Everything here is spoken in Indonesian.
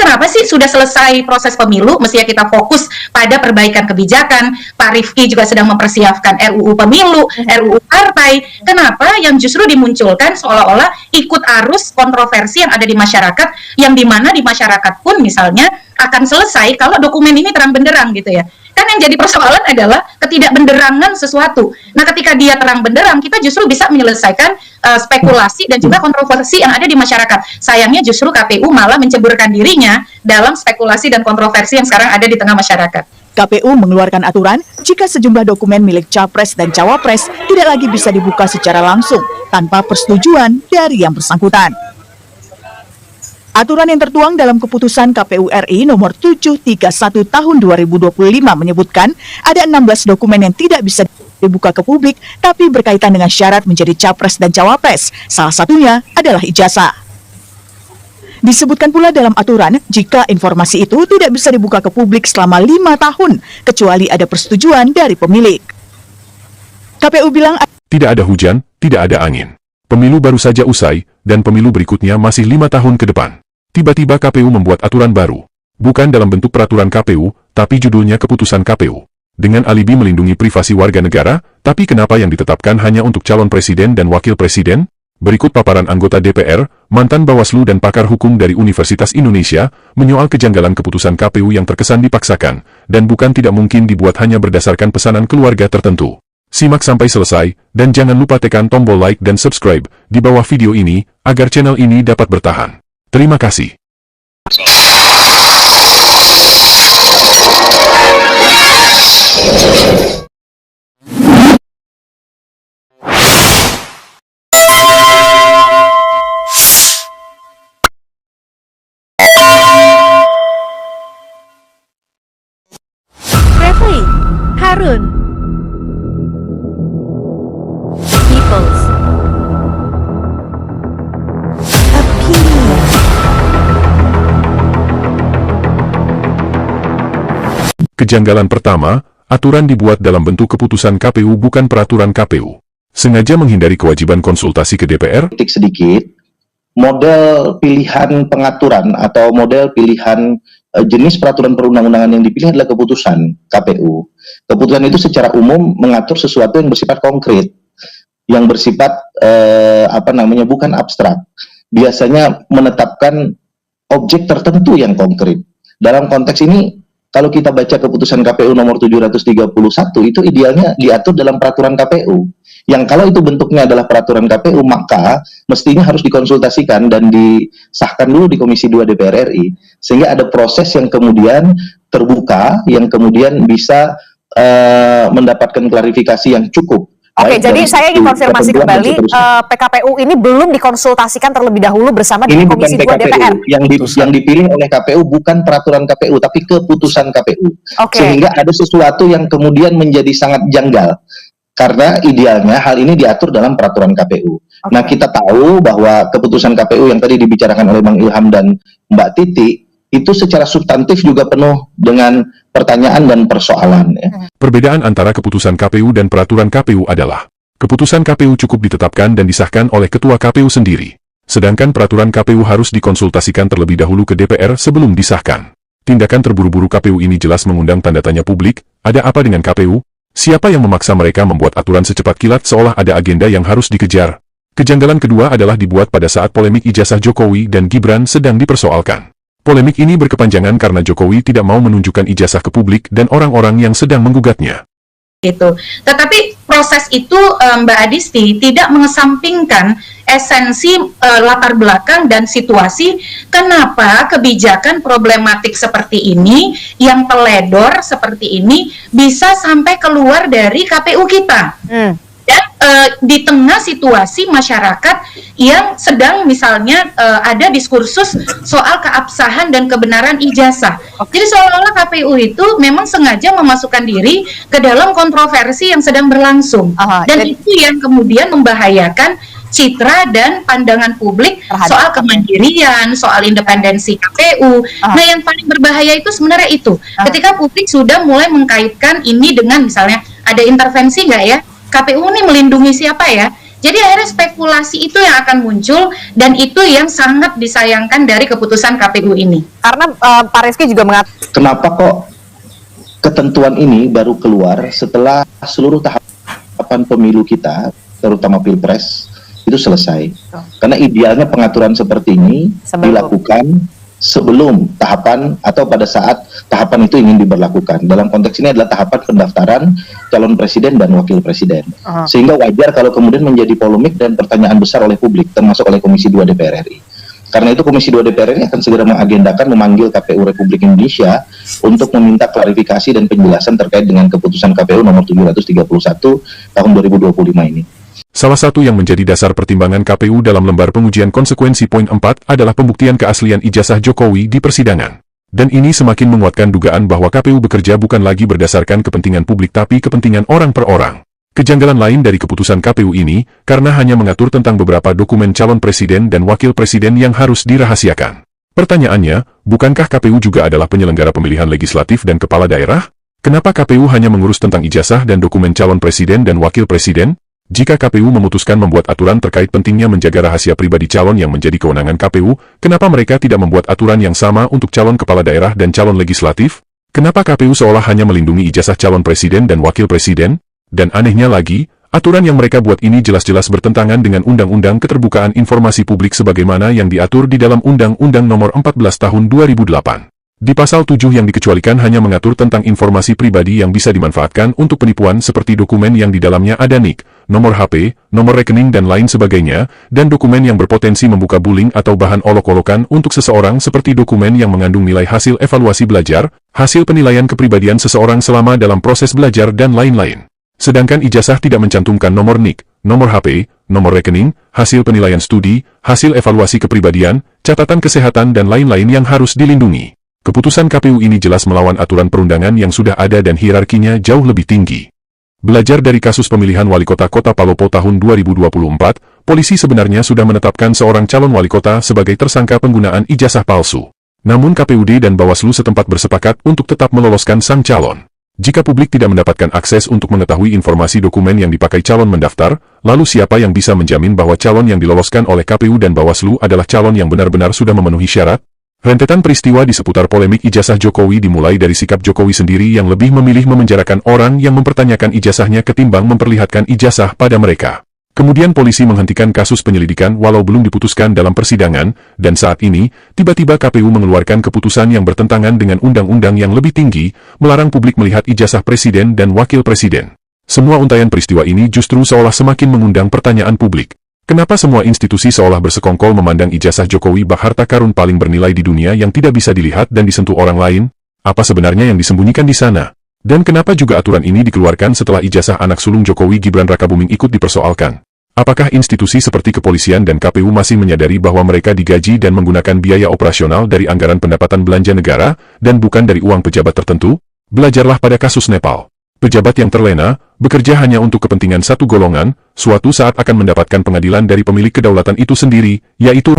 kenapa sih sudah selesai proses pemilu, mestinya kita fokus pada perbaikan kebijakan. Pak Rifki juga sedang mempersiapkan RUU pemilu, RUU partai. Kenapa yang justru dimunculkan seolah-olah ikut arus kontroversi yang ada di masyarakat, yang dimana di masyarakat pun misalnya akan selesai kalau dokumen ini terang benderang gitu ya. Kan yang jadi persoalan adalah ketidakbenderangan sesuatu. Nah, ketika dia terang benderang, kita justru bisa menyelesaikan spekulasi dan juga kontroversi yang ada di masyarakat. Sayangnya justru KPU malah menceburkan dirinya dalam spekulasi dan kontroversi yang sekarang ada di tengah masyarakat. KPU mengeluarkan aturan jika sejumlah dokumen milik Capres dan Cawapres tidak lagi bisa dibuka secara langsung tanpa persetujuan dari yang bersangkutan. Aturan yang tertuang dalam keputusan KPU RI nomor 731 tahun 2025 menyebutkan ada 16 dokumen yang tidak bisa dibuka ke publik tapi berkaitan dengan syarat menjadi Capres dan Cawapres. Salah satunya adalah ijazah. Disebutkan pula dalam aturan jika informasi itu tidak bisa dibuka ke publik selama 5 tahun kecuali ada persetujuan dari pemilik. KPU bilang tidak ada hujan, tidak ada angin. Pemilu baru saja usai dan pemilu berikutnya masih 5 tahun ke depan. Tiba-tiba KPU membuat aturan baru. Bukan dalam bentuk peraturan KPU, tapi judulnya keputusan KPU. Dengan alibi melindungi privasi warga negara, tapi kenapa yang ditetapkan hanya untuk calon presiden dan wakil presiden? Berikut paparan anggota DPR, mantan Bawaslu dan pakar hukum dari Universitas Indonesia, menyoal kejanggalan keputusan KPU yang terkesan dipaksakan, dan bukan tidak mungkin dibuat hanya berdasarkan pesanan keluarga tertentu. Simak sampai selesai, dan jangan lupa tekan tombol like dan subscribe di bawah video ini, agar channel ini dapat bertahan. Terima kasih. Refli Harun Peoples Kejanggalan pertama, aturan dibuat dalam bentuk keputusan KPU bukan peraturan KPU. Sengaja menghindari kewajiban konsultasi ke DPR. Sedikit, model pilihan pengaturan atau model pilihan jenis peraturan perundang-undangan yang dipilih adalah keputusan KPU. Keputusan itu secara umum mengatur sesuatu yang bersifat konkret, yang bersifat bukan abstrak. Biasanya menetapkan objek tertentu yang konkret. Dalam konteks ini, kalau kita baca keputusan KPU nomor 731, itu idealnya diatur dalam peraturan KPU. Yang kalau itu bentuknya adalah peraturan KPU, maka mestinya harus dikonsultasikan dan disahkan dulu di Komisi 2 DPR RI. Sehingga ada proses yang kemudian terbuka, yang kemudian bisa mendapatkan klarifikasi yang cukup. Oke, jadi saya ingin konfirmasi kembali, PKPU ini belum dikonsultasikan terlebih dahulu bersama dengan Komisi 2 DPR. Yang dipilih oleh KPU bukan peraturan KPU, tapi keputusan KPU. Oke. Sehingga ada sesuatu yang kemudian menjadi sangat janggal. Karena idealnya hal ini diatur dalam peraturan KPU. Oke. Nah, kita tahu bahwa keputusan KPU yang tadi dibicarakan oleh Bang Ilham dan Mbak Titi, itu secara substantif juga penuh dengan pertanyaan dan persoalan. Ya. Perbedaan antara keputusan KPU dan peraturan KPU adalah, keputusan KPU cukup ditetapkan dan disahkan oleh Ketua KPU sendiri. Sedangkan peraturan KPU harus dikonsultasikan terlebih dahulu ke DPR sebelum disahkan. Tindakan terburu-buru KPU ini jelas mengundang tanda tanya publik, ada apa dengan KPU? Siapa yang memaksa mereka membuat aturan secepat kilat seolah ada agenda yang harus dikejar? Kejanggalan kedua adalah dibuat pada saat polemik ijazah Jokowi dan Gibran sedang dipersoalkan. Polemik ini berkepanjangan karena Jokowi tidak mau menunjukkan ijazah ke publik dan orang-orang yang sedang menggugatnya. Gitu. Tetapi proses itu Mbak Adisti tidak mengesampingkan esensi latar belakang dan situasi kenapa kebijakan problematik seperti ini yang teledor seperti ini bisa sampai keluar dari KPU kita. Dan di tengah situasi masyarakat yang sedang misalnya ada diskursus soal keabsahan dan kebenaran ijazah. Jadi seolah-olah KPU itu memang sengaja memasukkan diri ke dalam kontroversi yang sedang berlangsung. Dan itu yang kemudian membahayakan citra dan pandangan publik soal kemandirian, soal independensi KPU. Nah, yang paling berbahaya itu sebenarnya itu. Ketika publik sudah mulai mengkaitkan ini dengan misalnya ada intervensi nggak ya? KPU ini melindungi siapa ya? Jadi akhirnya spekulasi itu yang akan muncul, dan itu yang sangat disayangkan dari keputusan KPU ini. Karena Pak Rifki juga mengatakan, kenapa kok ketentuan ini baru keluar setelah seluruh tahapan pemilu kita, terutama Pilpres, itu selesai. Karena idealnya pengaturan seperti ini dilakukan sebelum tahapan atau pada saat tahapan itu ingin diberlakukan. Dalam konteks ini adalah tahapan pendaftaran calon presiden dan wakil presiden. Sehingga wajar kalau kemudian menjadi polemik dan pertanyaan besar oleh publik, termasuk oleh Komisi 2 DPR RI. Karena itu Komisi 2 DPR RI akan segera mengagendakan memanggil KPU Republik Indonesia untuk meminta klarifikasi dan penjelasan terkait dengan keputusan KPU nomor 731 tahun 2025 ini. Salah satu yang menjadi dasar pertimbangan KPU dalam lembar pengujian konsekuensi poin 4 adalah pembuktian keaslian ijazah Jokowi di persidangan. Dan ini semakin menguatkan dugaan bahwa KPU bekerja bukan lagi berdasarkan kepentingan publik tapi kepentingan orang per orang. Kejanggalan lain dari keputusan KPU ini, karena hanya mengatur tentang beberapa dokumen calon presiden dan wakil presiden yang harus dirahasiakan. Pertanyaannya, bukankah KPU juga adalah penyelenggara pemilihan legislatif dan kepala daerah? Kenapa KPU hanya mengurus tentang ijazah dan dokumen calon presiden dan wakil presiden? Jika KPU memutuskan membuat aturan terkait pentingnya menjaga rahasia pribadi calon yang menjadi kewenangan KPU, kenapa mereka tidak membuat aturan yang sama untuk calon kepala daerah dan calon legislatif? Kenapa KPU seolah hanya melindungi ijazah calon presiden dan wakil presiden? Dan anehnya lagi, aturan yang mereka buat ini jelas-jelas bertentangan dengan Undang-Undang Keterbukaan Informasi Publik sebagaimana yang diatur di dalam Undang-Undang Nomor 14 Tahun 2008. Di pasal 7 yang dikecualikan hanya mengatur tentang informasi pribadi yang bisa dimanfaatkan untuk penipuan seperti dokumen yang di dalamnya ada NIK, nomor HP, nomor rekening dan lain sebagainya, dan dokumen yang berpotensi membuka bullying atau bahan olok-olokan untuk seseorang seperti dokumen yang mengandung nilai hasil evaluasi belajar, hasil penilaian kepribadian seseorang selama dalam proses belajar dan lain-lain. Sedangkan ijazah tidak mencantumkan nomor NIK, nomor HP, nomor rekening, hasil penilaian studi, hasil evaluasi kepribadian, catatan kesehatan dan lain-lain yang harus dilindungi. Keputusan KPU ini jelas melawan aturan perundangan yang sudah ada dan hierarkinya jauh lebih tinggi. Belajar dari kasus pemilihan wali kota Kota Palopo tahun 2024, polisi sebenarnya sudah menetapkan seorang calon wali kota sebagai tersangka penggunaan ijazah palsu. Namun KPUD dan Bawaslu setempat bersepakat untuk tetap meloloskan sang calon. Jika publik tidak mendapatkan akses untuk mengetahui informasi dokumen yang dipakai calon mendaftar, lalu siapa yang bisa menjamin bahwa calon yang diloloskan oleh KPU dan Bawaslu adalah calon yang benar-benar sudah memenuhi syarat? Rentetan peristiwa di seputar polemik ijazah Jokowi dimulai dari sikap Jokowi sendiri yang lebih memilih memenjarakan orang yang mempertanyakan ijazahnya ketimbang memperlihatkan ijazah pada mereka. Kemudian polisi menghentikan kasus penyelidikan walau belum diputuskan dalam persidangan, dan saat ini, tiba-tiba KPU mengeluarkan keputusan yang bertentangan dengan undang-undang yang lebih tinggi, melarang publik melihat ijazah presiden dan wakil presiden. Semua untaian peristiwa ini justru seolah semakin mengundang pertanyaan publik. Kenapa semua institusi seolah bersekongkol memandang ijazah Jokowi bak harta karun paling bernilai di dunia yang tidak bisa dilihat dan disentuh orang lain? Apa sebenarnya yang disembunyikan di sana? Dan kenapa juga aturan ini dikeluarkan setelah ijazah anak sulung Jokowi Gibran Rakabuming ikut dipersoalkan? Apakah institusi seperti kepolisian dan KPU masih menyadari bahwa mereka digaji dan menggunakan biaya operasional dari anggaran pendapatan belanja negara, dan bukan dari uang pejabat tertentu? Belajarlah pada kasus Nepal. Pejabat yang terlena, bekerja hanya untuk kepentingan satu golongan, suatu saat akan mendapatkan pengadilan dari pemilik kedaulatan itu sendiri, yaitu